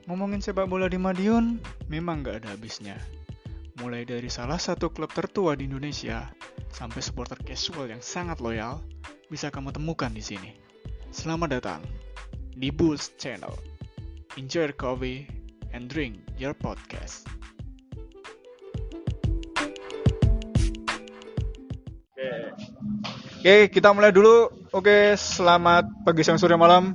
Ngomongin sepak bola di Madiun, memang gak ada habisnya. Mulai dari salah satu klub tertua di Indonesia, sampai supporter casual yang sangat loyal, bisa kamu temukan di sini. Selamat datang di Bulls Channel. Enjoy your coffee and drink your podcast. Oke, kita mulai dulu. Oke, selamat pagi, siang, sore, malam.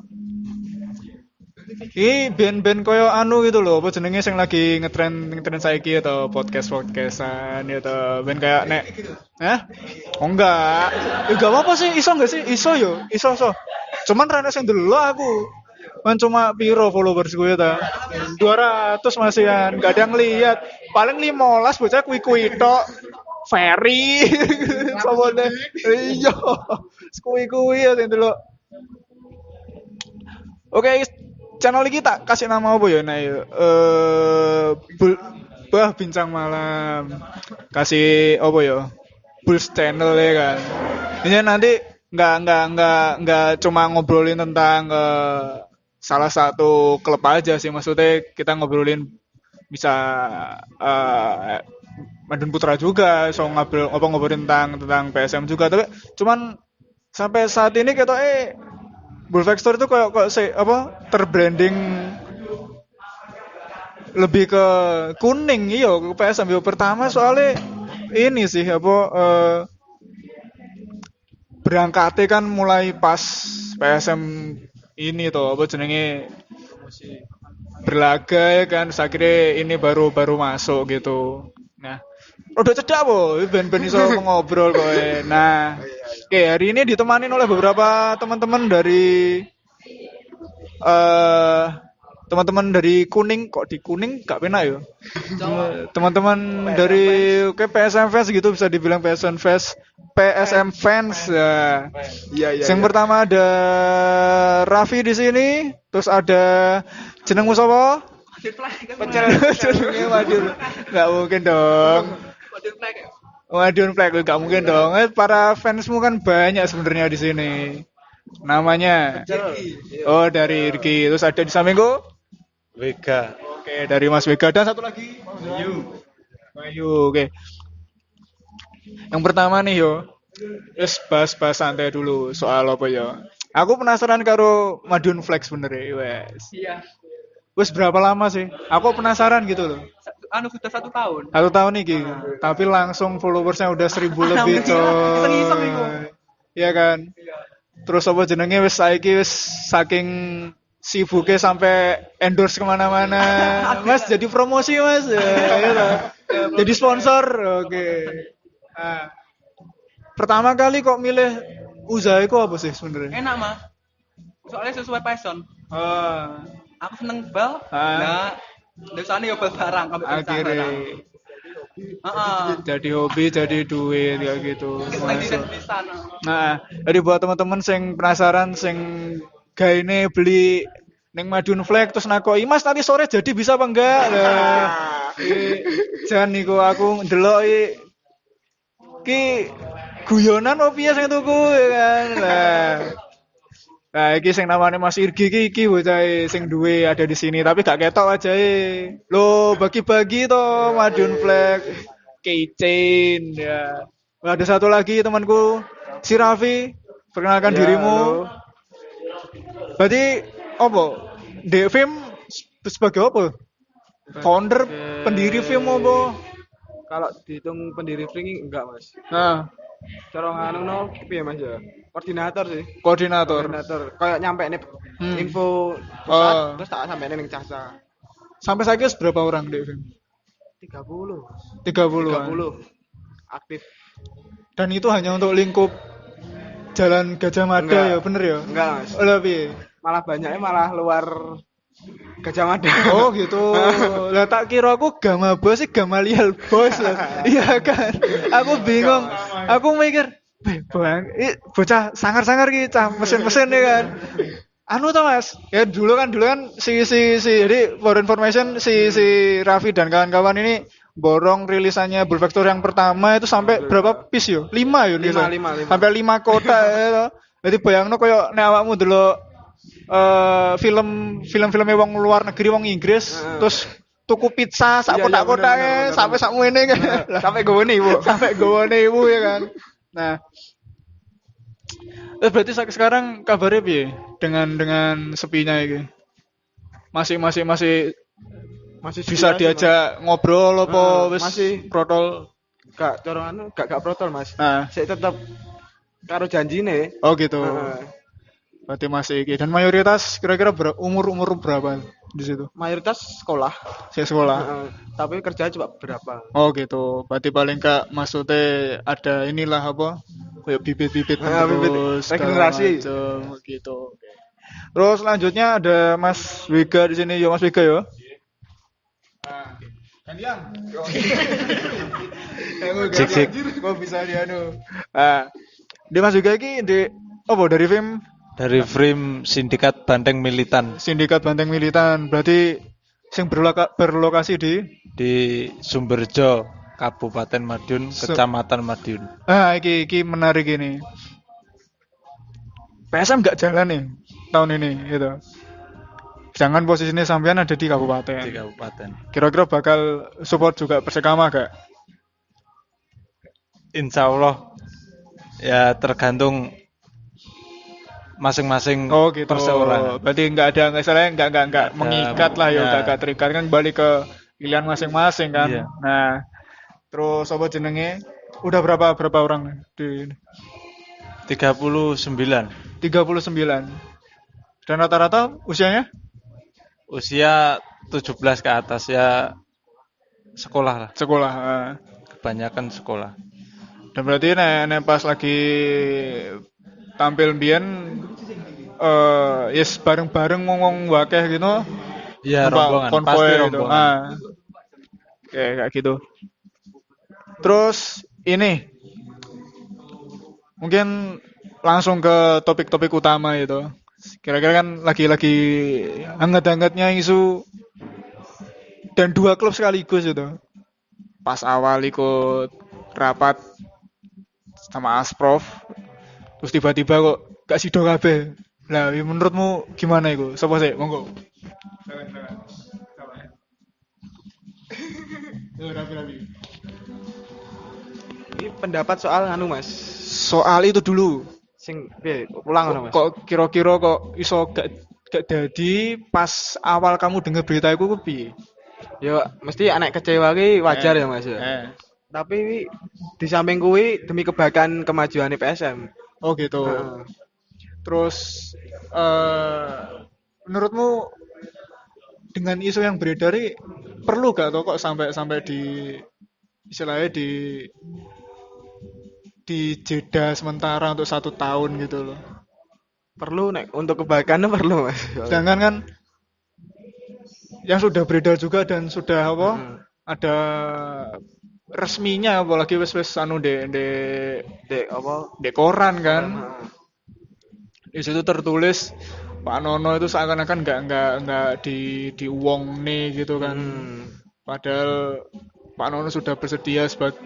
Ini band-band koyo anu gitu loh, apa jenenge sing lagi ngetren saiki atau podcastan atau band kayak nek. Hah? Oh enggak. Enggak apa-apa sih, iso enggak sih? Iso yo, iso. Cuman rene sing delok aku. Kan cuma piro followers gue ta? 200 masih kan, enggak ada yang lihat. Paling 15 bocah kuwi-kuwi tok. Ferry. Sabone. Iya. Kuwi-kuwi ya sing delok. Oke, channel ini tak kasih nama apa ya? Nah, bincang malam. Kasih apa ya? Bulls Channel ya kan. Ini nanti nggak cuma ngobrolin tentang salah satu klub aja sih, maksudnya kita ngobrolin bisa Madiun Putra juga, so ngobrolin tentang PSM juga. Tapi cuman sampai saat ini kita Bull Factor itu kayak terbranding lebih ke kuning ke PSM pertama soalnya ini sih berangkatnya kan mulai pas PSM ini tuh jenenge berlaga ya kan, saya kira ini baru masuk gitu. Nah, udah cedak band-band iso ngobrol kok. Nah, oke, hari ini ditemani oleh beberapa teman-teman dari teman-teman dari Kuning. Kok di Kuning gak penak ya? Teman-teman dari PSM fans gitu, bisa dibilang PSM fans ya. Iya. Yang pertama ada Raffi di sini, terus ada jenengmu sapa? Jenenge Madiun. Enggak mungkin dong. Madiun Flag enggak mungkin dong. Para fansmu kan banyak sebenarnya di sini. Namanya dari Irki. Terus ada di sampingku Vega. Oke, dari Mas Vega dan satu lagi Mayu. Oke. Yang pertama nih Terus bahas santai dulu soal apa ya. Aku penasaran karo Madiun Flag sebenarnya, wes. Iya. Wes berapa lama sih? Aku penasaran gitu loh. Sudah 1 tahun. 1 tahun nih gitu. Tapi langsung followersnya udah 1.000 lebih coy. Iseng-iseng iku. Iya kan? Terus apa jenenge wis saiki wis saking sibuknya sampai endorse kemana-mana. Mas jadi promosi mas. Ya. Jadi sponsor. Oke. Nah, pertama kali kok milih usaha itu apa sih sebenarnya? Enak mah. Soalnya sesuai passion. Aku seneng bal. Nah, desane yo bal barang Akhirnya jadi hobi, jadi duit kayak gitu. Nah, jadi buat teman-teman sing penasaran sing gaene beli ning Madiun Flag terus nakoi, "Mas nanti sore jadi bisa apa enggak?" Lah. Jan niku aku ndelok iki guyonan opo piye sing tuku ya kan. Nah, iki sing namanya Mas Irgi iki bocah sing duwe ada di sini tapi gak ketok ajae. Loh, bagi-bagi to Madiun Flag keychain ya. Nah, ada satu lagi temanku, si Raffi. Perkenalkan dirimu. Berarti apa? Devim sebagai apa? Founder, pendiri film apa? Kalau dihitung pendiri Fring enggak mas. Nah, Cara nganu piye mas ya? Koordinator sih. koordinator. Kayak nyampe nih info pusat terus tak sampai ning Casa. Sampai saiki berapa orang Devim? 30 aktif. Dan itu hanya untuk lingkup Jalan Gajah Mada. Enggak. Ya, bener ya? Enggak mas. Oh, lebih. Malah banyaknya malah luar Gajah Mada. Oh gitu. Lah tak kira aku Gama Bos sih Gamaliel Bos. Iya kan. Aku bingung. Aku mikir, Bang, bocah sangar-sangar ki cah mesin-mesin ya kan. Anu toh Mas. Ya dulu kan si jadi for information si Raffi dan kawan-kawan ini borong rilisannya Bull Factor yang pertama itu sampai berapa piece yo? 5 yo nih. 5. Sampai 5 kota ya. Jadi bayangno koyo nek awakmu delok film-filmnya wong luar negeri wong Inggris terus tuku pizza sak kotak-kotake sampai sak ngene kan. Sampai gowone ibu. Sampai gowone ibu ya kan. Nah, berarti sekarang kabarnya piye dengan sepinya iki? Masih bisa diajak ngobrol apa wis masih protol gak corongan gak protol Mas. Nah, Saya tetap karo janjine. oh gitu. Berarti masih iki dan mayoritas kira-kira umur berapa di situ? Mayoritas sekolah. Saya sekolah. Tapi kerja coba berapa? Oh gitu. Berarti paling gak maksudnya ada inilah apa? Kayak bibit-bibit terus regenerasi gitu. Terus selanjutnya ada Mas Wiga di sini. Yo Mas Wiga yo. Gantian. Cik. Kok bisa dianu. Di Mas Wiga iki dari film Dari film Sindikat Banteng Militan. Sindikat Banteng Militan. Berarti sing berlokasi di Sumberjo, Kabupaten Madiun, Kecamatan Madiun. Iki menarik ini. PSM nggak jalan nih tahun ini gitu. Jangan posisinya sampean ada di kabupaten. Di kabupaten. Kira-kira bakal support juga Persekama gak? Insya Allah ya tergantung masing-masing gitu. perseorangan. Berarti nggak mengikat lah ya, nggak terikat kan balik ke pilihan masing-masing kan. Iya. Nah, terus apa jenenge? Udah berapa orang di 39. 39. Dan rata-rata usianya? Usia 17 ke atas ya sekolah lah. Sekolah. Kebanyakan sekolah. Dan berarti nek pas lagi tampil mbiyen yes bareng-bareng ngomong wakeh gitu. Iya, rombongan, pasti rombongan. Kayak gitu. Terus ini mungkin langsung ke topik-topik utama itu. Kira-kira kan lagi hangat-hangatnya isu dan dua klub sekaligus itu. Pas awal ikut rapat sama Asprof, terus tiba-tiba kok gak sido kabeh. Lah, menurutmu gimana itu? Sopo sih? Monggo. Rapi-rapi. Ini pendapat soal Mas. Soal itu dulu. Sing ulang Mas. Kok kira-kira kok iso gak dadi pas awal kamu dengar berita itu piye? Ya mesti anak kecewa ki wajar ya Mas. Tapi di samping kuwi demi kebaikan kemajuan PSM. Oh gitu. Terus menurutmu dengan isu yang beredar ini perlu gak atau kok sampai di istilahnya di jeda sementara untuk 1 tahun gitu loh? Perlu untuk kebaikannya perlu Mas. Sedangkan kan yang sudah beredar juga dan sudah ada resminya apalagi wes anu de koran kan. Di situ tertulis Pak Nono itu seakan-akan nggak diuwong nih gitu kan. Padahal Pak Nono sudah bersedia sebagai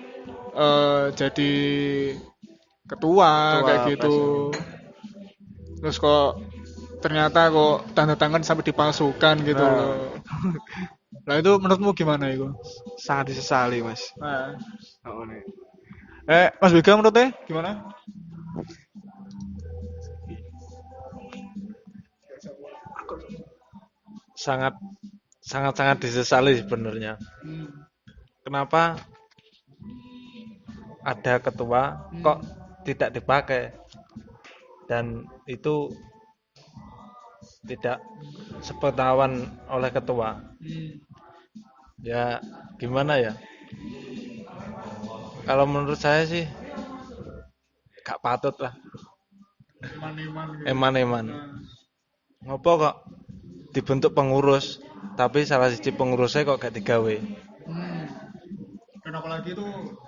jadi ketua kayak gitu. Terus kok ternyata kok tanda tangan sampai dipalsukan gitu loh. Lah itu menurutmu gimana itu? Sangat disesali Mas. Mas Bega menurutnya gimana? Sangat disesali sebenarnya. Kenapa ada ketua kok tidak dipakai dan itu tidak sepengetahuan oleh ketua. Ya gimana ya? Kalau menurut saya sih gak patut lah. Eman-eman. Ngopo kok dibentuk pengurus, tapi salah siji pengurusnya kok gak digawe. Dan apalagi itu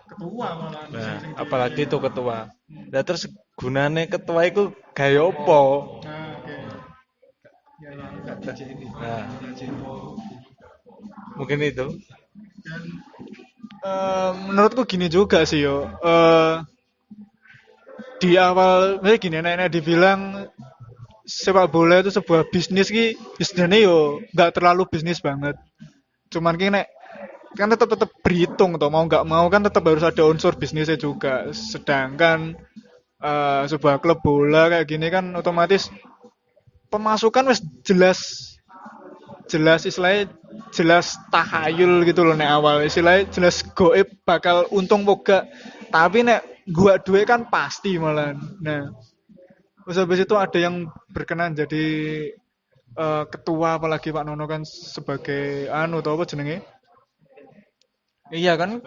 ketua malah. Nah, apalagi itu ketua. Lah terus gunane ketua itu gawe opo? Nah, mungkin itu. Dan menurutku gini juga sih yo. Di awal gini nenek dibilang sepak bola itu sebuah bisnis ki istilahnya yo nggak terlalu bisnis banget. Cuman ki nek kan tetap berhitung toh, mau nggak mau kan tetap harus ada unsur bisnisnya juga. Sedangkan sebuah klub bola kayak gini kan otomatis pemasukan wis jelas istilahnya jelas tahayul gitu loh nek awal istilahnya jelas goib bakal untung boga, tapi nek gua duit kan pasti malah. Nah terus habis itu ada yang berkenan jadi ketua, apalagi Pak Nono kan sebagai tau apa jenenge, iya kan,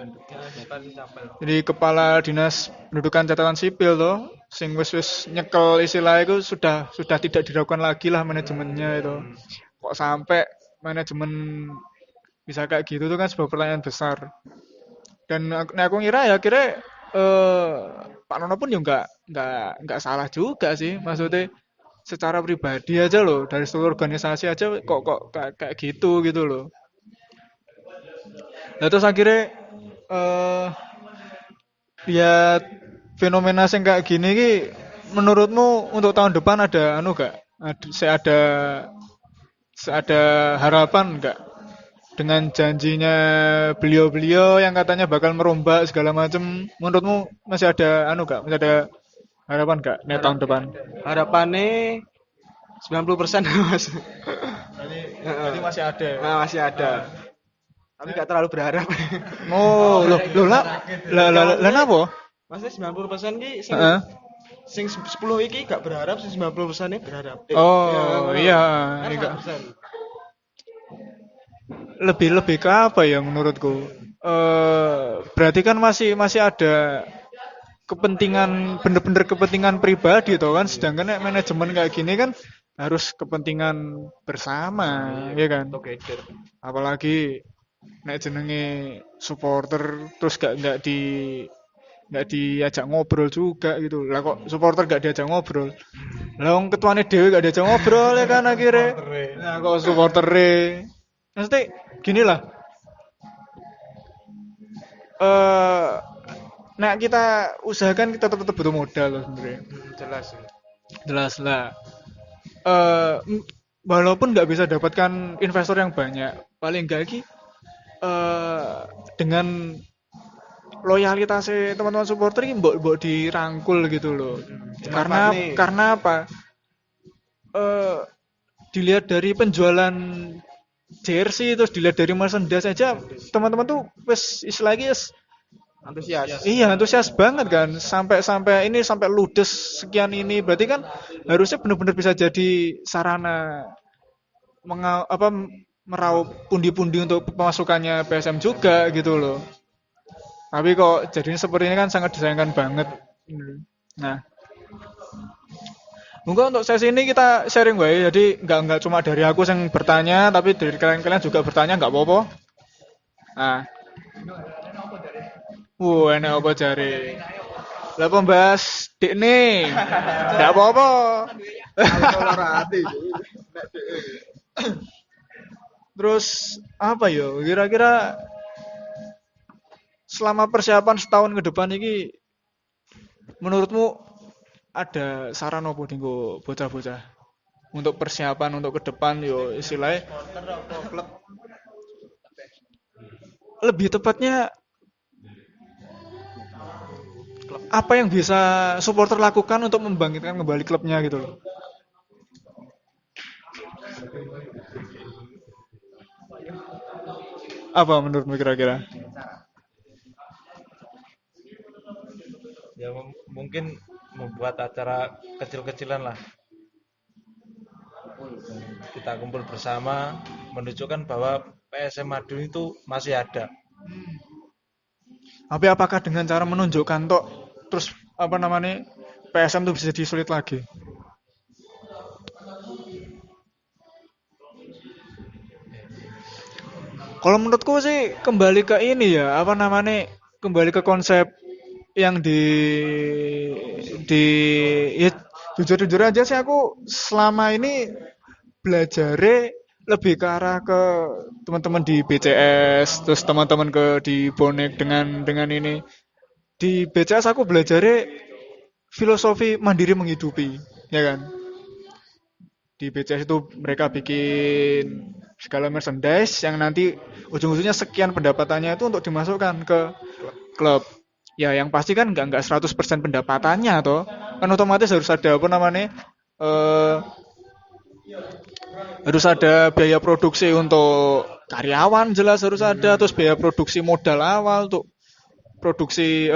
jadi kepala dinas pendudukan catatan sipil tuh sing wis nyekel istilah itu sudah tidak diragukan lagi lah manajemennya itu. Kok sampai manajemen bisa kayak gitu tuh kan sebuah pertanyaan besar. Dan aku ngira ya Pak Nono pun ya nggak salah juga sih, maksudnya secara pribadi aja loh, dari struktur organisasi aja kok kayak gitu loh. Nah terus akhirnya ya fenomena yang kayak gini ki menurutmu untuk tahun depan ada gak? Ada harapan nggak dengan janjinya beliau-beliau yang katanya bakal merombak segala macam? Menurutmu masih ada gak? Masih ada harapan nggak nih tahun depan? Harapannya 90% Mas. Berarti masih ada. Nah, masih ada. Tapi nggak terlalu berharap. Oh, loh lah napa? Maksudnya 90% ki sing 10 iki gak berharap, sing 90% ini berharap. Oh, iya. Lebih ke apa ya menurutku? Berarti kan masih ada kepentingan, bener-bener kepentingan pribadi toh kan, sedangkan manajemen kayak gini kan harus kepentingan bersama, ya kan? Apalagi nek jenenge supporter terus nggak diajak ngobrol juga gitu. Lah kok supporter gak diajak ngobrol? Lah wong ketuane dhewe gak diajak ngobrol ya kan akhirnya. Nah kok supportere. Maksudnya gini lah. Nah kita usahakan kita tetap butuh modal loh sebenarnya. Jelas lah. Walaupun nggak bisa dapatkan investor yang banyak, paling nggak lagi dengan loyalitas teman-teman supporter ini mbok dirangkul gitu loh. Karena apa? Dilihat dari penjualan jersey, terus dilihat dari merchandise saja, teman-teman tuh wes istilahnya antusias. Iya, antusias banget kan. Sampai ludes sekian ini. Berarti kan harusnya benar-benar bisa jadi sarana meraup pundi-pundi untuk pemasukannya PSM juga gitu loh. Tapi kok jadinya seperti ini kan sangat disayangkan banget. Nah, mungkin untuk sesi ini kita sharing wae. Jadi nggak cuma dari aku yang bertanya, tapi dari kalian juga bertanya, nggak apa-apa. Nah, enak apa jare? Lah pembahas dik nih, nggak apa-apa. Terus apa yo? Kira-kira selama persiapan setahun ke depan ini, menurutmu ada saran apa tinggo bocah-bocah untuk persiapan untuk ke depan yo istilahnya? Lebih tepatnya apa yang bisa supporter lakukan untuk membangkitkan kembali klubnya gitu loh? Apa menurutmu kira-kira? Ya mungkin membuat acara kecil-kecilan lah. Kita kumpul bersama menunjukkan bahwa PSM Madiun itu masih ada. Tapi apakah dengan cara menunjukkan tok terus PSM itu bisa disulit lagi? Kalau menurutku sih kembali ke ini ya, kembali ke konsep yang ya, jujur aja sih aku selama ini belajarnya lebih ke arah ke teman-teman di BCS, terus teman-teman di Bonek dengan ini. Di BCS aku belajarnya filosofi mandiri menghidupi, ya kan? Di BCS itu mereka bikin segala merchandise yang nanti ujung-ujungnya sekian pendapatannya itu untuk dimasukkan ke klub. Ya yang pasti kan nggak 100% pendapatannya toh. Kan otomatis harus ada apa namanya? Harus ada biaya produksi untuk karyawan jelas harus ada, terus biaya produksi modal awal untuk produksi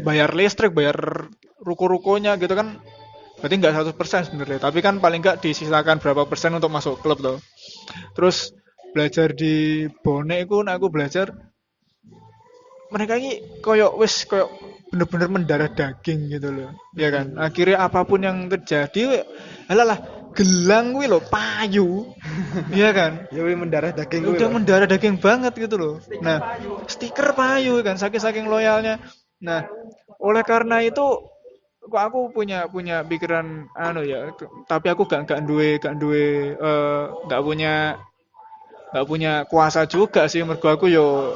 bayar listrik, bayar ruko-rukonya gitu kan. Berarti nggak 100% sebenarnya, tapi kan paling nggak disisakan berapa persen untuk masuk klub loh. Terus belajar di bonek itu, aku belajar mereka ini koyok bener-bener mendarah daging gitu loh, ya kan. Akhirnya apapun yang terjadi, alah gelang gue loh payu, ya kan. Ya mendarah daging Udah mendarah daging banget gitu loh. Nah, stiker payu kan, saking loyalnya. Nah, oleh karena itu kok aku punya pikiran tapi aku gak punya kuasa juga sih. Mergo aku yo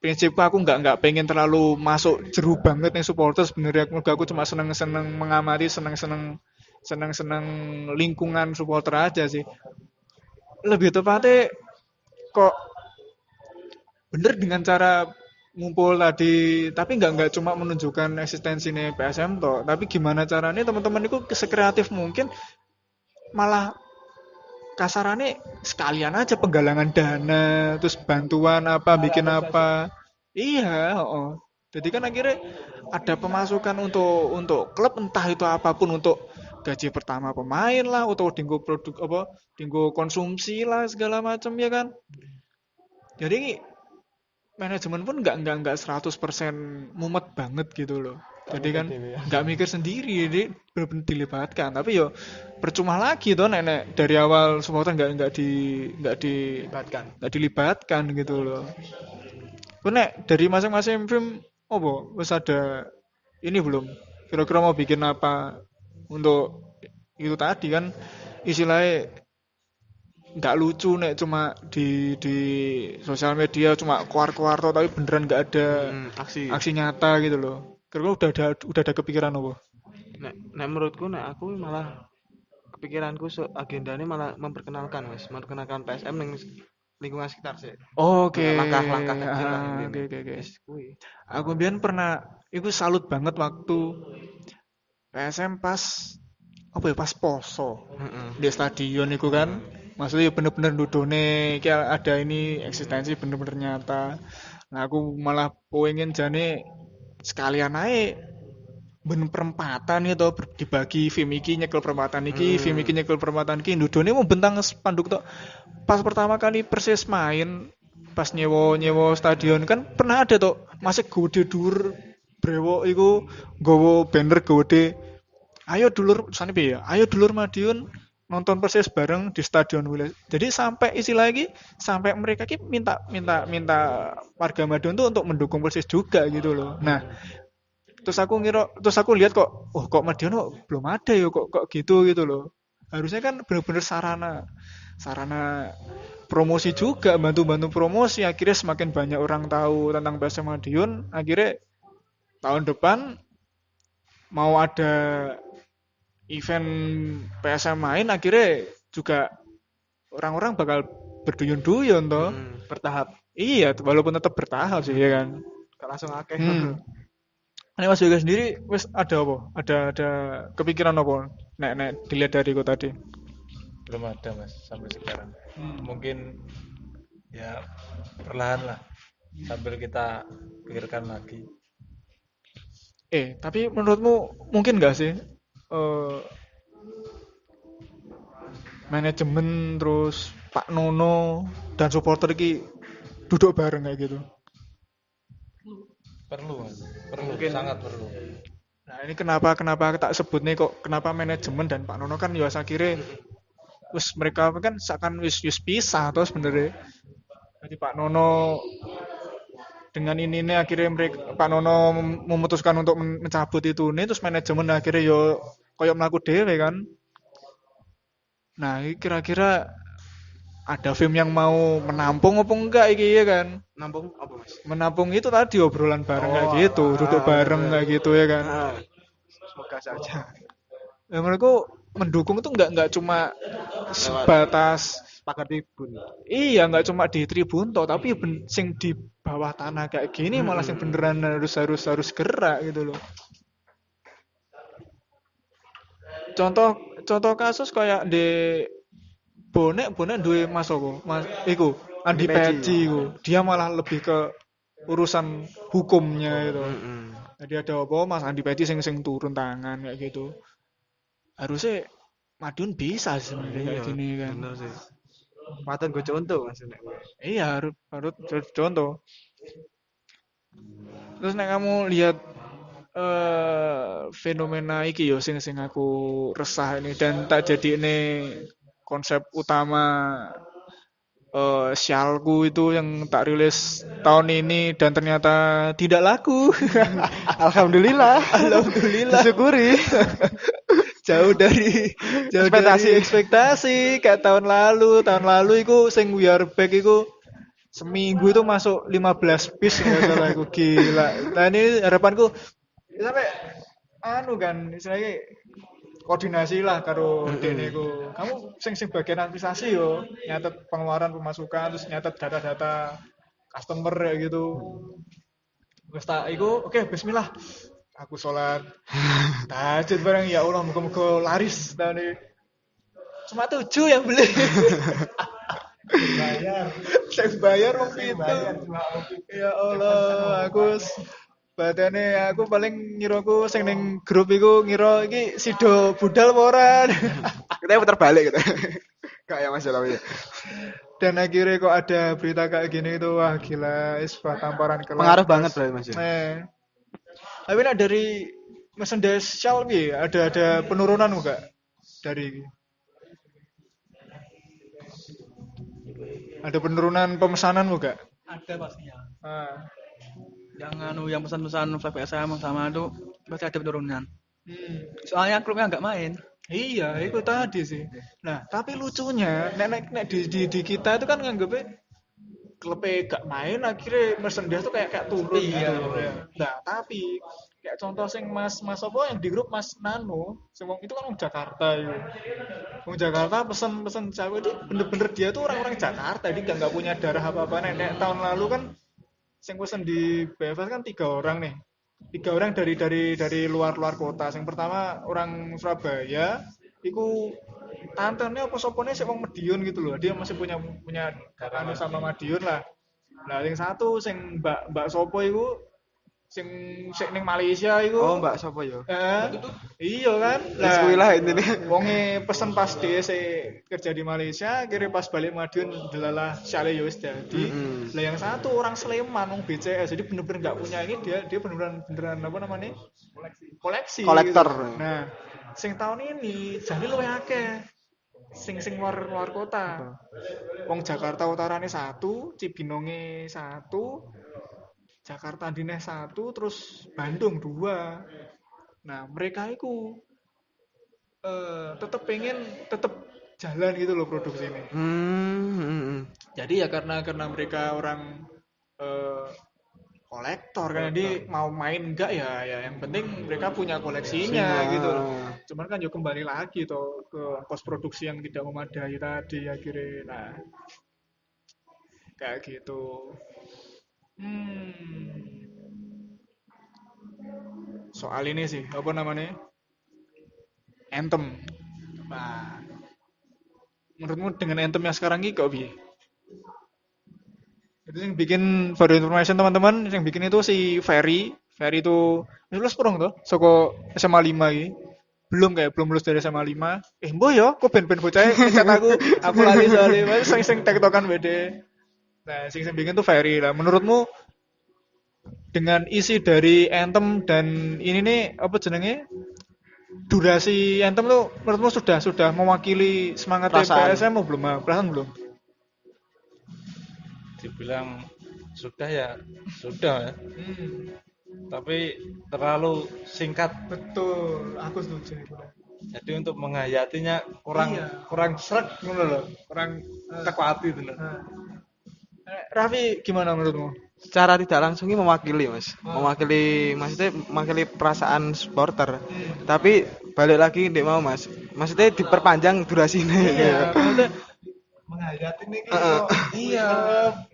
prinsipku aku nggak pengen terlalu masuk jeru banget nih supporter sebenarnya. Mergo aku cuma seneng mengamati, seneng lingkungan supporter aja sih. Lebih tepatnya kok bener dengan cara ngumpul tadi, tapi nggak cuma menunjukkan eksistensinya PSM toh, tapi gimana caranya teman-teman itu sekreatif mungkin, malah kasarannya sekalian aja penggalangan dana, terus bantuan apa, bikin apa, iya, oh. Jadi kan akhirnya ada pemasukan untuk klub, entah itu apapun, untuk gaji pertama pemain lah, atau tinggu produk apa, tinggu konsumsi lah segala macam ya kan. Jadi manajemen pun nggak 100% mumet banget gitu loh. Jadi kan nggak mikir sendiri, jadi benar-benar dilibatkan. Tapi yo percuma lagi tuh nenek dari awal supporter nggak dilibatkan gitu loh. Nek dari masing-masing film, wes ada ini belum? Kira-kira mau bikin apa untuk itu tadi kan istilahnya nggak lucu nek cuma di sosial media cuma keluar toh, tapi beneran nggak ada aksi nyata gitu loh. Kira-kira udah ada kepikiran apa? Nek menurutku aku malah kepikiranku agendanya malah memperkenalkan PSM ning lingkungan sekitar sih. Oke. Langkah-langkah kecil lah. Oke. Aku biyen pernah iku salut banget waktu PSM pas pas poso. Di stadion iku kan. Maksudnya bener-bener dudone kayak ada ini eksistensi bener-bener nyata. Nah aku malah pengen jane sekalian aja ben perempatan gitu dibagi film iki nyekel perempatan iki, film iki nyekel perempatan iki, dudone mau bentang spanduk tok. Pas pertama kali Persis main pas nyewa stadion kan pernah ada tuh masih gede dur brewok iku nggawa banner gede. Ayo dulur sane piye ya? Ayo dulur Madiun nonton Persis bareng di Stadion Wilayah. Jadi sampai isi lagi sampai mereka minta warga Madiun tuh untuk mendukung Persis juga gitu loh. Nah, terus aku lihat kok Madiun belum ada ya kok gitu loh. Harusnya kan benar-benar sarana promosi juga, bantu promosi, akhirnya semakin banyak orang tahu tentang PSM Madiun. Akhirnya tahun depan mau ada event PSM main, akhirnya juga orang-orang bakal berduyun-duyun toh. Bertahap. Iya, walaupun tetap bertahap sih ya kan. Gak langsung akeh. Ini Mas Yoga sendiri wes ada apa? Ada kepikiran apa? Nek dilihat dari kau tadi. Belum ada Mas sampai sekarang. Mungkin ya perlahan lah sambil kita pikirkan lagi. Tapi menurutmu mungkin gak sih manajemen terus Pak Nono dan supporter ki duduk bareng kayak gitu? Perlu mungkin sangat perlu. Nah ini kenapa tak sebut nih kok kenapa manajemen dan Pak Nono kan ya akhirnya wis mereka kan seakan wis pisah terus sebenarnya. Jadi Pak Nono dengan ini akhirnya Pak Nono memutuskan untuk mencabut itu nih, terus manajemen akhirnya yo koyok melaku dhewe kan. Nah, kira-kira ada film yang mau menampung apa enggak iki ya kan? Nampung apa Mas? Menampung itu tadi obrolan bareng kayak gitu, duduk bareng kayak gitu ya kan. Semoga saja. Ya menurutku mendukung tuh nggak cuma sebatas pagar tribun. iya nggak cuma di tribun toh tapi sing di bawah tanah kayak gini malah sing beneran harus gerak gitu loh. Contoh kasus kayak di bonek duwe Mas apa? Mas iku Andi Peci iku. Dia malah lebih ke urusan hukumnya itu. Jadi ada apa Mas Andi Peci sing turun tangan kayak gitu. Harusnya Madiun bisa sih kayak gini kan. Bener sih. Paten gue contoh Mas nek. Iya, harus contoh. Terus nek kamu lihat fenomena iki yo sing aku resah ini dan tak jadi ini konsep utama Syalku itu yang tak rilis tahun ini dan ternyata tidak laku. Alhamdulillah. Syukuri. jauh dari ekspektasi kayak tahun lalu iku sing We Are Back iku seminggu itu masuk 15 piece nggak salah iku gila. Nah ini harapanku sampai kan istilahnya koordinasi lah karo dene ku. Kamu sing bagian administrasi yo, nyatet pengeluaran pemasukan terus nyatet data-data customer ya gitu. Wes tak iku oke bismillah. Aku sholat. Tahajud bareng ya Allah muga-muga laris tadi. Cuma 7 yang beli. Bayar wong itu. Ya Allah, aku paling ngiroku sing ning grup iku ngira iki sido budal apa ora. Kita putar balik gitu. Kayak masalah ini. Dan akhirnya kok ada berita kayak gini itu wah gila, tamparan kelas. Pengaruh banget berarti Mas. Tapi nah dari merchandise shawl ada penurunan enggak dari ada penurunan pemesanan enggak? Ada pastinya. Yang yang pesan-pesan flag PSM sama itu pasti ada penurunan. Soalnya klubnya nggak main. Iya, itu tadi sih. Nah, tapi lucunya, nek di kita itu kan nganggepnya klubnya gak main, akhirnya merchandise tuh kayak turun gitu. Nah, tapi kayak contoh sing Mas apa yang di grup Mas Nano, itu kan orang Jakarta ya. Orang Jakarta pesen cewek itu bener-bener dia tuh orang-orang Jakarta, jadi nggak punya darah apa-apa. Nek tahun lalu kan sing pesen di BFS kan 3 orang nih. 3 orang dari luar kota. Yang pertama orang Surabaya, iku tantenya apa sopone sik wong Madiun gitu loh. Dia masih punya anu sama Madiun lah. Nah, yang satu sing Mbak Sopo iku sing ning Malaysia iku. Oh, Mbak Sopo yo. Iya kan? Lah intine. Wonge pesen pas DC kerja di Malaysia, kira pas balik Madiun delalah syale yo wis dadi. Lah yang satu orang Sleman wong BCS. Jadi bener-bener enggak punya ini dia beneran apa namanya? Koleksi. Kolektor. Gitu. Nah, sing tahun ini jane luwih akeh. Sing luar kota. Wong Jakarta Utarane 1, Cibinonge 1, Jakarta Dineh 1, terus Bandung 2. Nah, mereka itu tetap jalan gitu loh produksi ini. Jadi ya karena mereka orang kolektor kan, jadi mau main enggak ya yang penting mereka punya koleksinya gitu loh. Cuman kan juga kembali lagi toh ke kos produksi yang tidak memadai tadi akhirnya. Nah, kayak gitu. Soal ini sih, apa namanya? Anthem. Nah, menurutmu dengan Anthem yang sekarang ini kok piye? Itu yang bikin baru information teman-teman, yang bikin itu si Ferry itu lulus purung tuh, soko SMA 5 iki. Belum lulus dari SMA 5. Mbok yo, kok ben-ben bocah ngecat aku lali soalnya sing tektokan BD. Nah, sing bikin tuh Ferry lah. Menurutmu dengan isi dari Anthem dan ini nih apa jenenge? Durasi Anthem tuh menurutmu sudah mewakili semangat PSM belum? Perasaan belum? Dibilang sudah ya. Tapi terlalu singkat. Betul, aku setuju. Jadi untuk menghayatinya kurang sreg ngono lho, kurang tekuati itu lho. Raffi gimana menurutmu? Secara tidak langsungnya mewakili Mas. Mewakili maksudnya mewakili perasaan supporter. Tapi balik lagi ndek mau Mas. Maksudnya diperpanjang durasinya. Iya, maksudnya menghayati nih Heeh. iya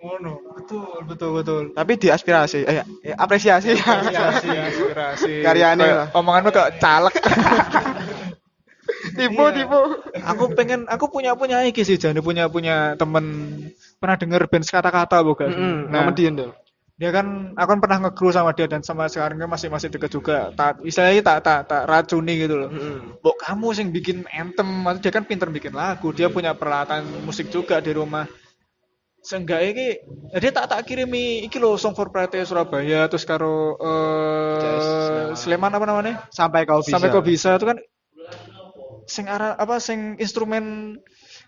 ngono betul Tapi diaspirasi apresiasi aspirasi Karyane Kayak lah. omonganmu kok caleg tipu. aku punya iki sih jadi punya temen pernah denger band kata-kata bukan nah Komedian tuh. dia kan aku kan pernah nge-crew sama dia dan sama sekarang kan masih deket juga istilahnya tak racuni gitu loh. Bok kamu sing bikin anthem, maksudnya dia kan pinter bikin lagu, dia punya peralatan musik juga di rumah. Seenggaknya iki dia tak kirimi iki lho Song for Pride Surabaya terus karo Sleman apa namanya? Sampai kau bisa. Sampai kau bisa itu kan sing instrumen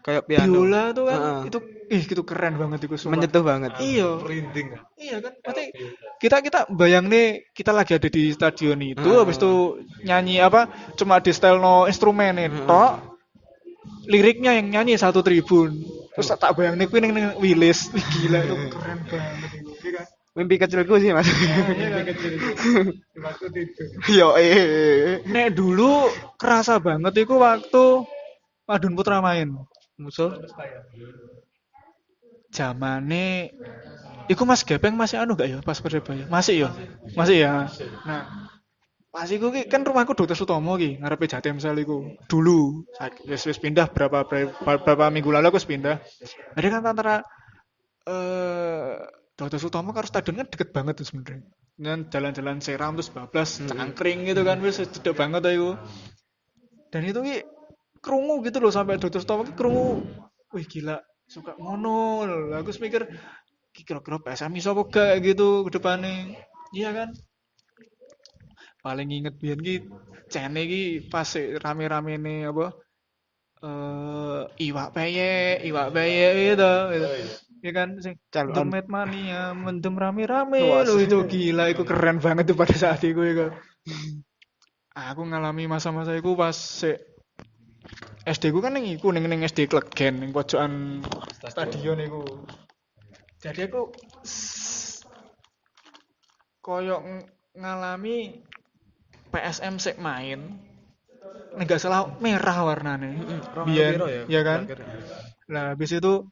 Kayak piano. biola tuh kan itu gitu keren banget itu semua. Menyentuh banget. Iya. merinding. Iya kan, berarti kita bayang nih kita lagi ada di stadion itu, habis itu nyanyi cuma di style no instrumen tok, liriknya yang nyanyi satu tribun, terus tak bayang nih kuwi ning Willis, wih, gila itu keren banget itu, iya kan? Mimpi kecilku sih Mas. Iya kan? Dimaksud itu. Yo Nek dulu kerasa banget itu waktu Madun Putra main. musuh. Zamane iku Mas Gepeng masih gak ya pas Persebaya? Masih ya? Masih ya. Nah, pas iku ki kan rumahku Dr. Sutomo ki ngarepe Jatimsel iku. Dulu wis pindah berapa minggu lalu aku wis pindah. Jadi kan antara Dr. Sutomo karo stadion kan deket banget tuh sebenarnya. Dan jalan-jalan Seram terus bablas cangkring gitu kan wis cedek banget tuh iku. Dan itu ki krungu gitu loh sampai Dr. Sutomo ki krungu. Wih gila, suka ngono lho. Aku mikir kira-kira PSM iso apa gak gitu ke depannya. Iya kan? Paling inget biyen ki cene ki pas rame-rame nih iwak peye gitu. Iya kan sing Calon. Domet mania mendem rame-rame lho itu gila itu keren banget tuh pada saat itu. Aku ngalami masa-masa itu pas SD ku kan ning SD Klegen ning pojokan stadion iku. Jadi aku koyo ngalami PSM sik main enggak salah merah warnane. Biyen ya kan? Lah habis itu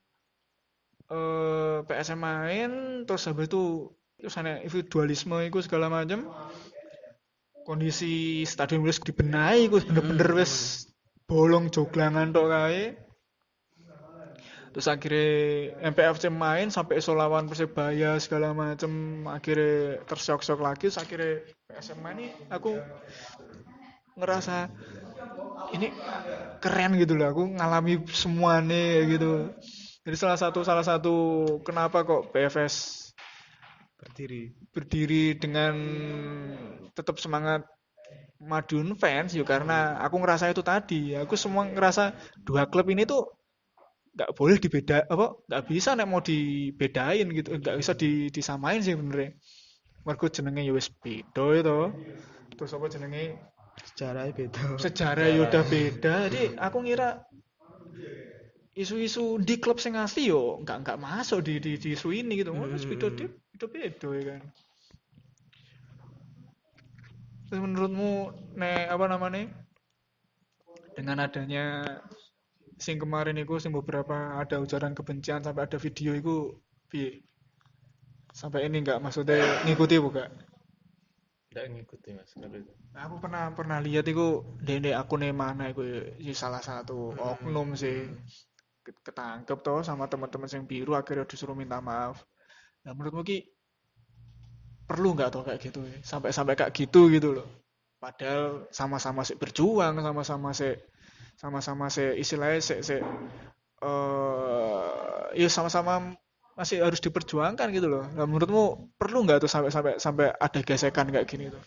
PSM main terus habis itu ana individualisme iku segala macam. Kondisi stadion wis dibenahi iku bener-bener wis bolong joglangan tok kae. Terus akhirnya MPFC main sampai iso lawan Persebaya segala macem, akhirnya tersyok-syok lagi, terus akhirnya PSM main nih aku ngerasa ini keren gitu loh, aku ngalami semuanya gitu. Jadi salah satu kenapa kok PFS berdiri dengan tetap semangat Madun fans yuk karena aku ngerasa itu tadi, aku semua ngerasa dua klub ini tuh nggak boleh nggak bisa nek mau dibedain gitu, nggak bisa disamain sih bener. Mergo jenenge ya wis beda itu, terus apa jenenge Sejarahnya beda. sejarah ya udah beda, jadi aku ngira isu-isu di klub sing asli yo nggak masuk di isu ini gitu, wis beda ya kan. Terus menurutmu apa namanya dengan adanya sing kemarin itu sing beberapa ada ujaran kebencian sampai ada video itu piye? Sampai ini enggak maksudnya ngikuti bukan? Enggak ngikuti Mas kalau itu. Aku pernah lihat itu di akun mana itu salah satu oknum sih ketangkep toh sama teman-teman yang biru akhirnya disuruh minta maaf. Nah menurutmu ki perlu nggak tuh kayak gitu ya? Sampai kayak gitu loh. Padahal sama-sama sih berjuang, sama-sama sih istilahnya ya sama-sama masih harus diperjuangkan gitu loh. Nah, menurutmu perlu nggak tuh sampai ada gesekan kayak gini tuh?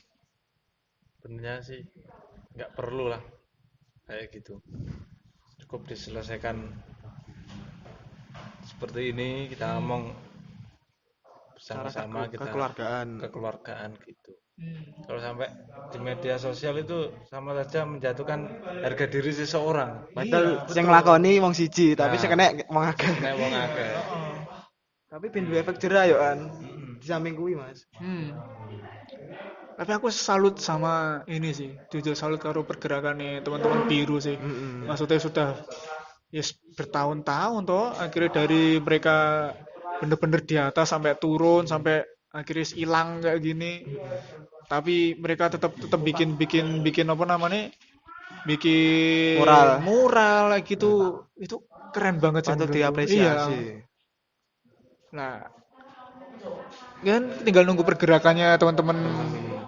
Sebenarnya sih nggak perlu lah kayak gitu. Cukup diselesaikan seperti ini, kita ngomong bersama-sama, kita kekeluargaan gitu. Kalau sampai di media sosial itu sama saja menjatuhkan harga diri seseorang. Padahal yang nglakoni wong siji, tapi sing kena wong akeh. Oh. Tapi ben duwe efek jerah yo kan. Di samping kuwi, Mas. Tapi aku salut sama ini sih, jujur salut karo pergerakan nih teman-teman biru sih. Maksudnya sudah yes, bertahun-tahun toh akhirnya dari mereka bener-bener di atas sampai turun sampai akhirnya hilang kayak gini. Tapi mereka tetap bikin apa namanya? Bikin mural kayak gitu. Itu keren banget sih. Patut menurutku. diapresiasi. Iya. Nah, kan tinggal nunggu pergerakannya teman-teman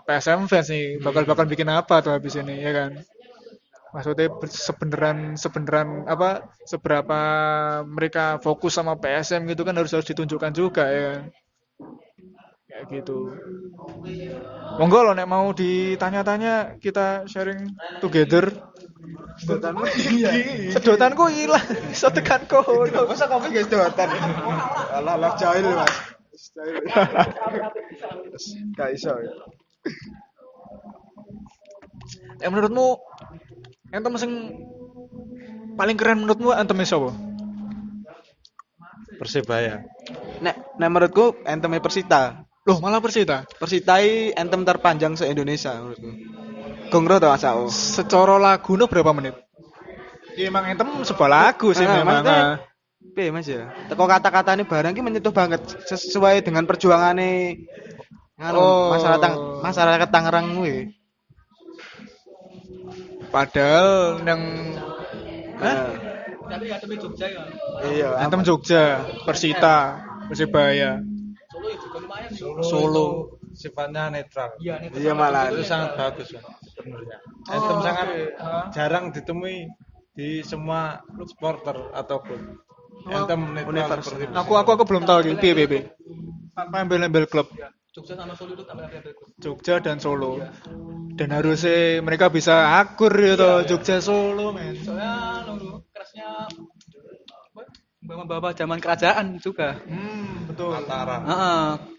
PSM fans nih bakal bikin apa tuh habis ini ya kan. Maksudnya sebeneran apa seberapa mereka fokus sama PSM gitu kan harus ditunjukkan juga ya kan. Kayak gitu. Monggo lo nek mau ditanya-tanya kita sharing together. Sedotanmu tinggi. Sedotanku hilang, setekan kono. Masa kopi gak sedotan? Alah jahil Mas. Jahil. Gak iso. Menurutmu anthem sing paling keren menurutmu anthem sapa? Persebaya. Nek menurutku anthem Persita. Loh, malah Persita. Persita anthem terpanjang se-Indonesia menurutku. Gongro tau asal. Secara lagu berapa menit? Ya emang anthem sebuah lagu sih memang. Piye Mas ya? Teko kata-katane barang ki menyentuh banget sesuai dengan perjuangane masyarakat Tangerang kuwi. Padahal yang Tapi anthem Jogja ya. Iya, anthem Jogja, Persita, Persebaya. Solo juga lumayan sih. Solo. Sifatnya netral. Iya malah Itu sangat bagus kan sebenarnya. Anthem sangat jarang ditemui di semua supporter atau klub. Anthem netral seperti itu. Aku belum tahu gitu. Piye. Tanpa embel-embel klub. Jogja sama Solo itu tambah ada itu. Jogja dan Solo. Dan harusnya mereka bisa akur gitu Jogja Solo men. Soalnya nunggu kerasnya bapak-bapak zaman kerajaan juga. Betul. Mataram.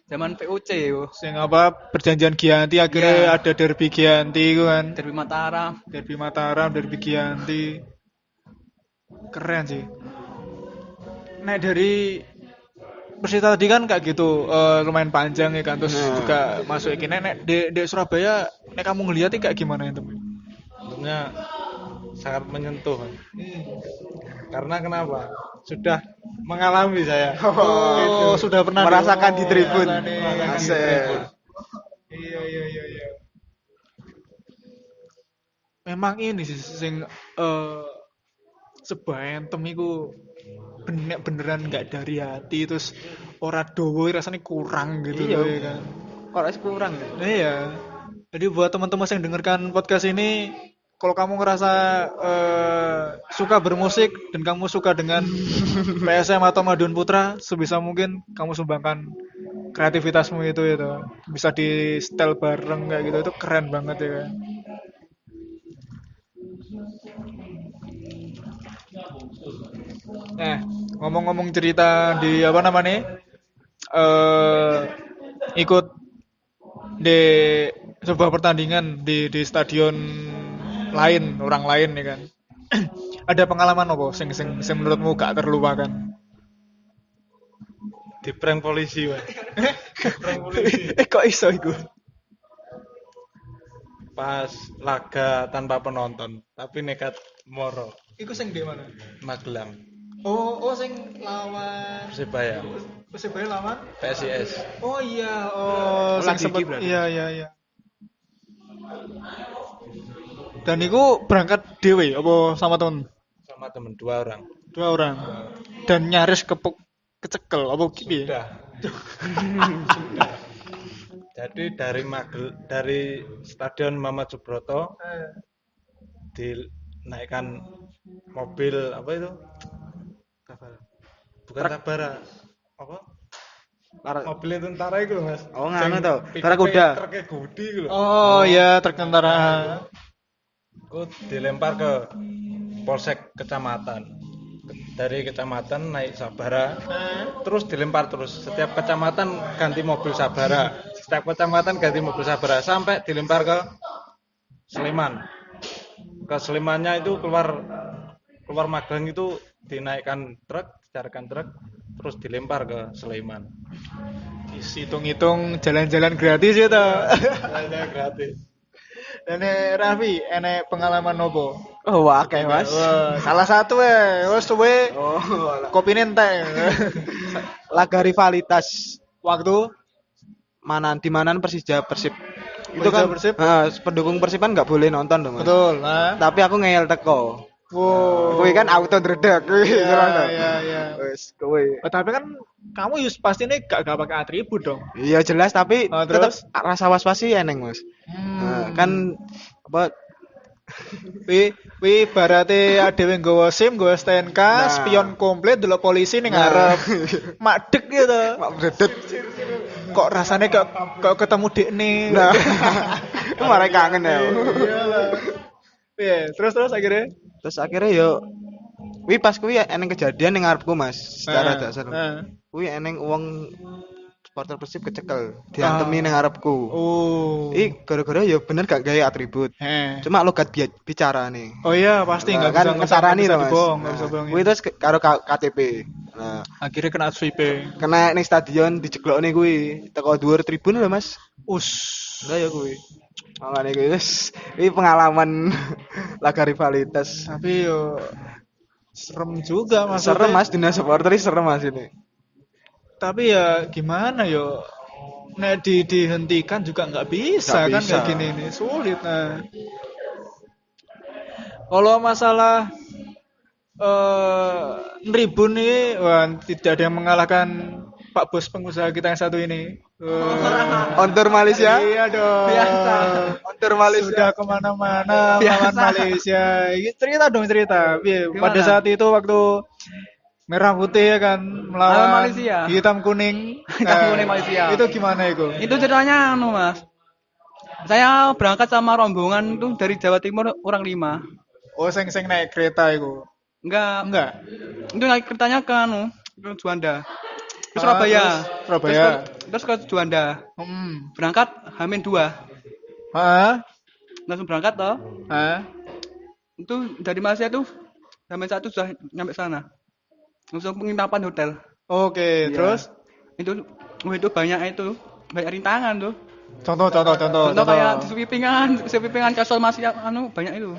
Zaman VOC yo. Sing apa perjanjian Giyanti akhirnya ada derby Giyanti itu kan. Derby Mataram. Derby Giyanti. Keren sih. Nah dari Persita tadi kan kayak gitu lumayan panjang ya kan terus juga masuk iki nek di Surabaya nek kamu ngelihat kayak gimana itu? Tentunya sangat menyentuh. Karena kenapa? Sudah mengalami saya. Oh, sudah pernah merasakan di tribun. Iya. Memang ini sih sing sebuah anthem iku beneran nggak dari hati terus ora dowo rasanya kurang gitu loh ya kan. Kok kurang ya? Iya. Jadi buat teman-teman yang dengarkan podcast ini kalau kamu ngerasa suka bermusik dan kamu suka dengan PSM atau Madiun Putra, sebisa mungkin kamu sumbangkan kreativitasmu itu. Bisa di setel bareng kayak gitu, itu keren banget ya kan. Nah, ngomong-ngomong cerita di apa namanya? Ikut di sebuah pertandingan di stadion lain, orang lain ya kan. Ada pengalaman apa sing menurutmu gak terlupakan? Di prank polisi, Mas. Kok iso iku? Pas laga tanpa penonton, tapi nekat moro. Iku sing di mana? Magelang, Oh sing lawan Persebaya, Persebaya lawan? PSIS. Oh iya, lagi sempet, berarti. iya. Dan iku berangkat dewe apa sama temen? Sama temen 2 orang. 2 orang. Dan nyaris kecekel apa piye? Sudah. Jadi dari Stadion Mamat Subroto dinaikkan mobil apa itu? Bukan Tabara. Apa? Mobil tentara itu Mas. Oh nganu to, Barakuda. Truknya Gudi gitu loh. Oh iya, truk tentara. Aku dilempar ke Polsek kecamatan. Dari kecamatan naik Sabara, terus dilempar terus. Setiap kecamatan ganti mobil Sabara. Setiap kecamatan ganti mobil Sabara sampai dilempar ke Sleman. Ke Slemannya itu keluar Magelang itu dinaikkan truk, dicarikan truk, terus dilempar ke Sleman. hitung-hitung jalan-jalan gratis ya ta. Jalan gratis. Dan Raffi, enek pengalaman nopo? Oh, akeh Mas. Wah, salah satu wes suwe Oh, kopine entek. laga rivalitas Waktu di mana Persija Persib. Itu Persija kan Persib? pendukung Persib kan nggak boleh nonton dong, Mas. betul. Nah. Tapi aku ngeyel teko. Wow. Kuwi kan auto ndredeg. Iya. Wes, kuwi. Oh, tapi kan kamu pasti ini gak pakai atribut dong. Iya jelas tapi Oh, tetap terus? rasa was-was sih eneng, Mas. Kan apa Wi barate dhewe nggawa SIM, nggawa STNK, Nah. spion komplit delok polisi ning Nah. ngarep. Madeg gitu. mak bredet. Kok rasanya kok ketemu dekne. Nah. Kemarin kangen ya. Iya, terus akhirnya Terus akhirnya yo pas kuwi eneng kejadian ning ngarepku, Mas. Secara dasar. Kuwi eneng uang supporter Persib kecekel, diantemi ning ngarepku. Oh. Gara-gara ya bener gak gawe atribut. Cuma logat bicara nih. Oh iya, pasti enggak kan bisa ngesarani bisa to, Mas. dibohong, nggak bisa bohongin. Kuwi terus karo KTP. Nah, Akhirnya kena sweeping. kena ning stadion dijeglokne kuwi teko dhuwur tribun lho, Mas. Us. Enggak ya kuwi. Makane kuwi wis iki pengalaman laga rivalitas. Tapi yo serem juga maksudnya. Serem Mas, dunia supporter ini serem Mas ini. Tapi ya gimana yo? Nek dihentikan juga nggak bisa Nggak kan bisa. kayak gini nih sulit. Nah, kalau masalah Tribun nih, wah, tidak ada yang mengalahkan Pak Bos pengusaha kita yang satu ini. Ontur Malaysia. Iya dong. Biasa. Ontur Malaysia. Sudah kemana-mana lawan Malaysia. Cerita dong cerita. Gimana? Pada saat itu waktu merah putih ya kan melawan Lawan Malaysia. hitam kuning. Hitam kuning Malaysia. Itu gimana itu? Itu ceritanya Mas. Saya berangkat sama rombongan tuh dari Jawa Timur orang 5. Oh, seng naik kereta itu. Enggak. Itu naik keretanya ke ke Juanda. Ke Ah, Surabaya. terus Surabaya. Terus ke Juanda. Berangkat Hamin 2. Hah? Langsung berangkat toh. Hah? Itu dari Malaysia tuh Hamin 1 sudah nyampe sana. Langsung penginapan hotel. Oke, Iya. terus Itu banyak rintangan tuh. contoh. Contoh kayak sweepingan casual masih banyak itu.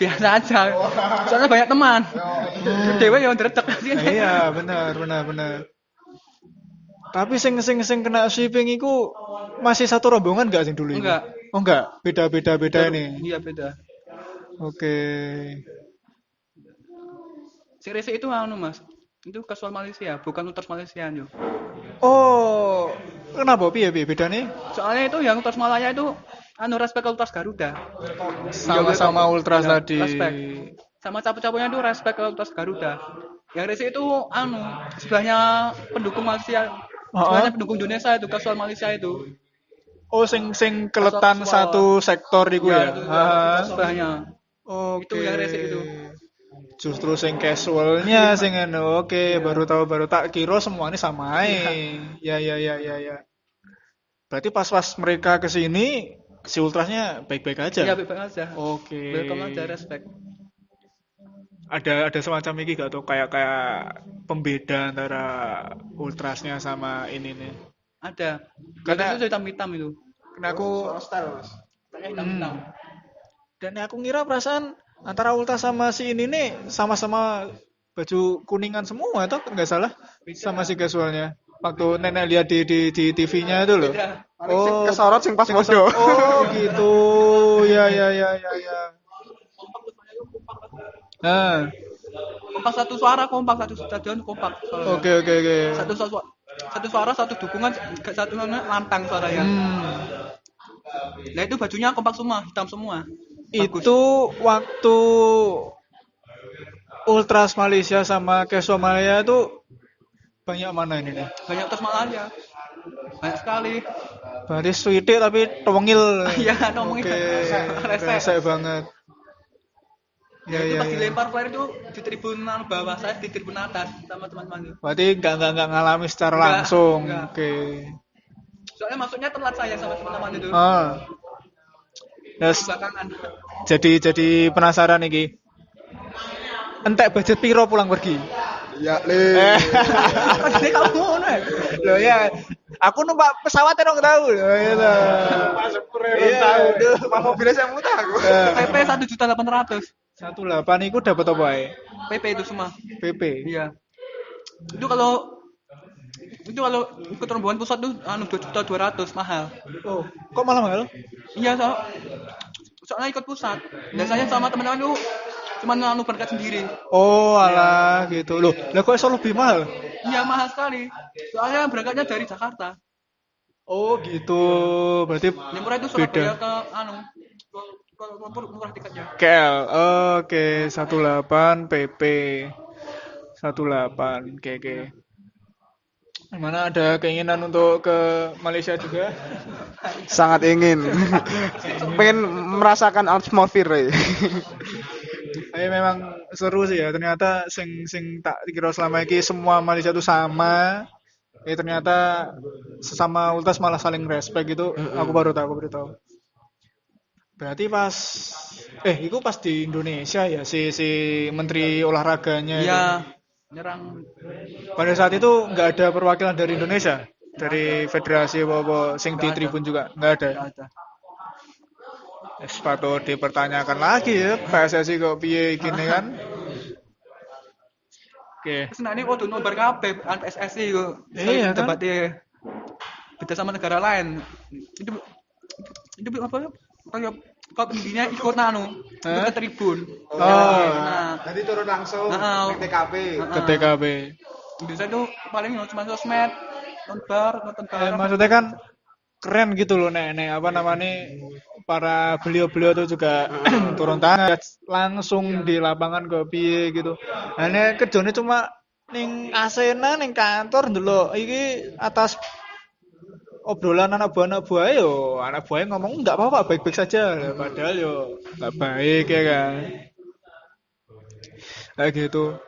Biasa aja. Soalnya banyak teman. Dewe yang dredeg sih. Iya, benar. Tapi sing kena sweeping iku masih satu rombongan enggak sing dulu ini? Enggak. Oh enggak, beda ini. Iya beda. Oke. Si Rese itu Mas. Itu casual Malaysia, bukan Ultras Malaysia yo. Oh, kenapa piye bedane? Soalnya itu yang Ultras Malaya itu respect Ultras Garuda. Sama-sama ultras Ya, tadi. respect. Sama capu-capunya itu respect ke Ultras Garuda. Yang Rese itu sebelahnya pendukung Malaysia. Sebelahnya pendukung Indonesia itu casual Malaysia itu. Oh, sing keletan Casual. satu sektor iku ya. Itu sebelahnya. Oke. Itu yang Rese itu. Justru sing casualnya sing anu. Oke, baru tak kira semuanya sama ae. Ya. Berarti pas mereka ke sini si ultrasnya baik-baik aja. Iya, baik aja. Oke. Welcome aja, respect. Ada semacam ini gak tuh kayak pembeda antara ultrasnya sama ini nih. Ada. Karena- Karena itu hitam-hitam itu. Karena aku Pakai hitam-hitam. dan aku ngira perasaan antara ultras sama si ini nih sama-sama baju kuningan semua atau nggak salah sama si casualnya. Waktu nenek lihat di TV-nya itu loh. Beda. Oh, Kesorot sing pas modo. oh gitu. Ya. Nah, Kompak satu suara, kompak satu stadion, kompak. Suaranya. oke. Satu suara, satu dukungan, satu lantang suaranya. Nah itu bajunya kompak semua, hitam semua. Bagus. Itu waktu Ultras Malaysia sama Casual Malaysia itu banyak mana ini nih? Banyak Ultras Malaya. Banyak sekali. Berarti sweetie tapi tongil. Iya, ngomongin Rese banget. Ya, itu pas dilempar flare itu di tribun bawah, saya di tribun atas sama teman-teman. Berarti nggak ngalami secara Nggak, langsung. nggak. Oke. Soalnya maksudnya telat saya sama teman-teman itu. Terus Belakangan. jadi penasaran iki. Entek budget piro pulang pergi? Ya le. Jadi kamu ngono ya. Loh ya, aku numpak pesawat dong tahu loh itu. Iya, Aduh, mau mobilnya saya muta aku. PP 1.800.000. 18 itu dapat apa ya? PP itu semua. PP. Iya. Itu kalau ikut rombongan pusat tuh 2.200.000 mahal. Oh, kok malah mahal? Iya, soalnya ikut pusat. Biasanya sama teman-teman tuh cuman berangkat sendiri. Oh, alah gitu. Loh, lah kok iso lebih mahal? Iya, mahal sekali. Soalnya berangkatnya dari Jakarta. Oh, gitu. Berarti Yang murah itu Surabaya ke murah tiketnya. KL. Oke, 18 PP. 18. Oke. Mana ada keinginan untuk ke Malaysia juga? Sangat ingin. Pengen merasakan atmosfer. Tapi memang seru sih ya. Ternyata sing tak kira selama ini semua Malaysia itu sama. Ternyata sesama ultras malah saling respect gitu. Aku baru tahu. Berarti itu pas di Indonesia ya si menteri olahraganya Iya, itu. nyerang. Pada saat itu nggak ada perwakilan dari Indonesia, dari federasi apa sing di tribun juga nggak ada. Nggak ada. Sepatu dipertanyakan lagi ya PSSI kok piye gini kan? Oke. Terus nah ini waktu nobar kabeh PSSI kok. Iya, kan? Debatnya beda sama negara lain. Itu apa? Kayak kalau tingginya ikut ikut ke tribun. Oh. Nah, Nanti turun langsung Heeh. ke TKP. Ke TKB. Biasanya tuh paling cuma sosmed, nonton bareng. Maksudnya kan keren gitu loh nek apa namanya para beliau-beliau tuh juga turun tangan langsung di lapangan ke piye gitu. Nah nek kerjane cuma ning Asena ning kantor ndelok iki atas obrolan anak buah yo anak buah ngomong nggak apa-apa baik-baik saja padahal yo nggak baik ya kan kayak gitu.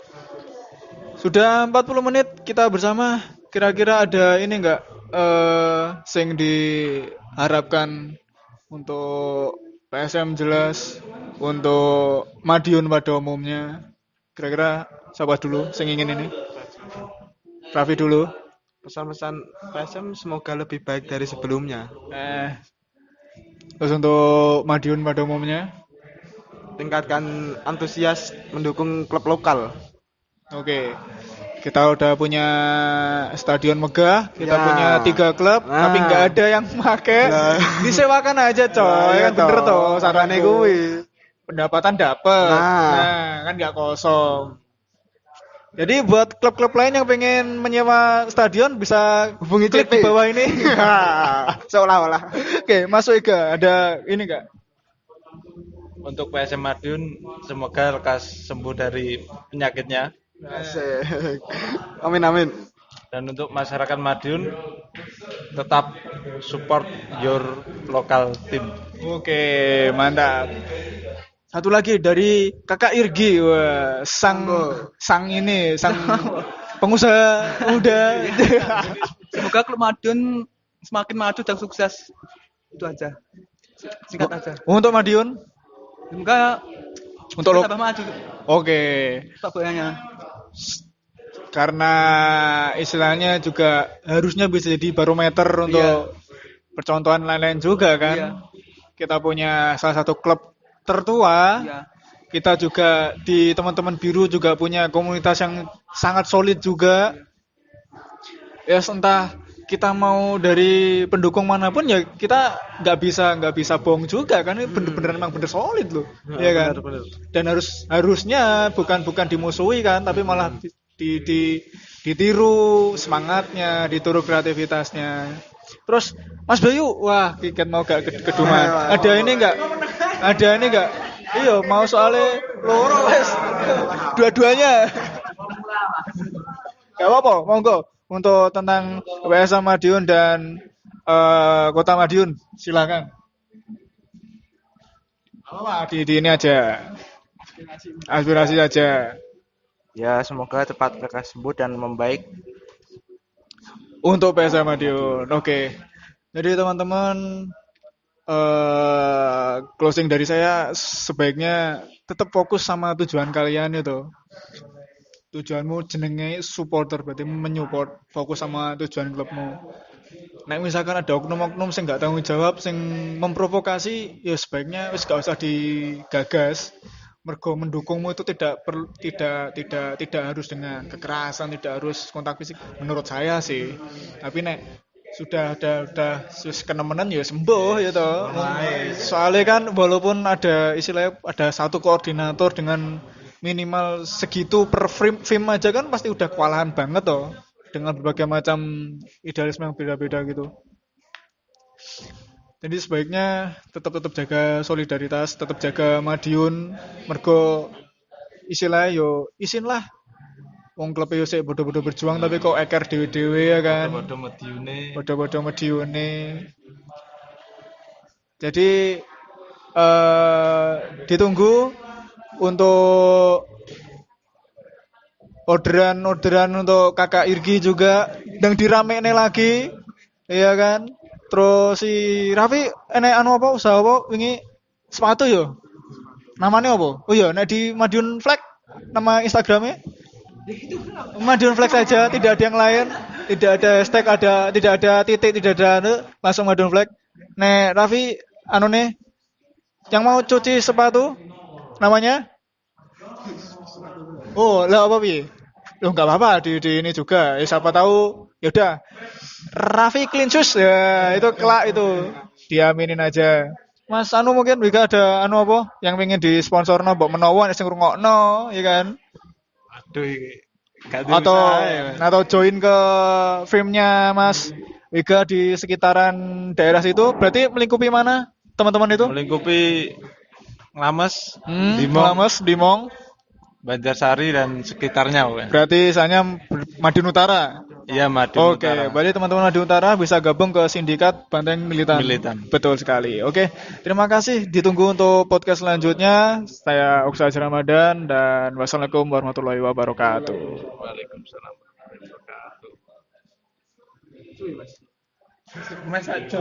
Sudah 40 menit kita bersama, kira-kira ada ini nggak sing diharapkan untuk PSM jelas, untuk Madiun pada umumnya, kira-kira siapa dulu sing ingin ini? Raffi dulu. Pesan-pesan PSM semoga lebih baik dari sebelumnya. Terus untuk Madiun pada umumnya, Tingkatkan antusias mendukung klub lokal. oke. Kita udah punya stadion megah, kita Ya. punya 3 klub, Nah. tapi nggak ada yang make. Nah. Disewakan aja coy, kan bener toh sarane saranku. kuwi. Pendapatan dapet, Nah. kan nggak kosong. Jadi buat klub-klub lain yang pengen menyewa stadion bisa Hubungi klik CP. di bawah ini. Seolah-olah. Oke, masuk Ega. Ada ini nggak? Untuk PSM Madiun semoga lekas sembuh dari penyakitnya. Asik. Amin. Dan untuk masyarakat Madiun tetap support your local team. Oke, mantap. Satu lagi dari Kakak Irgi, wah, sang pengusaha muda. Semoga klub Madiun semakin maju dan sukses. Itu aja. Singkat aja. Untuk Madiun, Semoga untuk tambah maju Oke. sepak bolanya. Karena istilahnya juga harusnya bisa jadi barometer untuk percontohan lain-lain juga kan. Iya. Kita punya salah satu klub tertua. Iya. Kita juga di teman-teman biru juga punya komunitas yang sangat solid juga. Ya entah kita mau dari pendukung manapun ya kita nggak bisa bohong juga kan ini bener-bener emang bener solid loh, ya kan. bener. Dan harusnya bukan dimusuhi kan, tapi malah ditiru semangatnya, ditiru kreativitasnya. Terus Mas Bayu, wah kiket mau gak keduman. Ada ini enggak? Iya, mau soalnya loro wes. Dua-duanya. Gak apa-apa, monggo. Untuk tentang PSM Madiun dan Kota Madiun, silakan. Di ini aja. Aspirasi aja. Ya, semoga cepat lekas sembuh dan membaik. Untuk PSM Madiun, oke. Jadi teman-teman, closing dari saya sebaiknya tetap fokus sama tujuan kalian itu. Tujuanmu jenenge supporter, berarti menyupport, fokus sama tujuan klubmu. Nek misalkan ada oknum-oknum sing nggak tanggung jawab, sing memprovokasi, ya sebaiknya wis gak usah digagas. Mergo mendukungmu itu tidak harus dengan kekerasan, tidak harus kontak fisik. Menurut saya sih. Tapi nek sudah sus kenemenan ya sembuh ya toh. Soalnya kan walaupun ada istilahnya ada satu koordinator dengan minimal segitu per film aja kan pasti udah kewalahan banget toh dengan berbagai macam idealisme yang beda-beda gitu. Jadi sebaiknya tetap jaga solidaritas, tetap jaga Madiun, mergo istilahnya yo isin lah. Wong klub yo sik bodoh-bodoh berjuang tapi kok eker dewe-dewe ya kan. Bodoh-bodoh Madiune. Jadi ditunggu untuk orderan untuk kakak Irgi juga dan diramein lagi, iya kan? Terus si Raffi enek anu apa usaha apa wingi sepatu yo. Namanya apa? Oh iya, nek di Madiun Flag nama Instagramnya Madiun Flag saja, tidak ada yang lain, tidak ada hashtag, tidak ada titik, tidak ada anu, langsung Madiun Flag. Nek Raffi anu nih yang mau cuci sepatu namanya? Oh, lah apa bi? Loh enggak apa-apa di ini juga. Ya siapa tahu ya udah. Raffi Clean Shoes ya, itu kelak itu. Diaminin aja. Mas anu mungkin juga ada anu apa yang pengen disponsorno mbok menawa sing ngrungokno, ya kan? Aduh iki. Atau join ke filmnya Mas Wiga di sekitaran daerah situ, berarti melingkupi mana teman-teman itu? Melingkupi Nglames, Dimong, Banjarsari dan sekitarnya bukan? Berarti misalnya Madiun Utara. Iya, Madiun Oke, Utara. berarti teman-teman Madiun Utara bisa gabung ke sindikat Banteng Militan. Betul sekali. Oke, terima kasih. Ditunggu untuk podcast selanjutnya. Saya Oksa Haji Ramadan dan wassalamualaikum warahmatullahi wabarakatuh. Waalaikumsalam warahmatullahi wabarakatuh. Mas aja.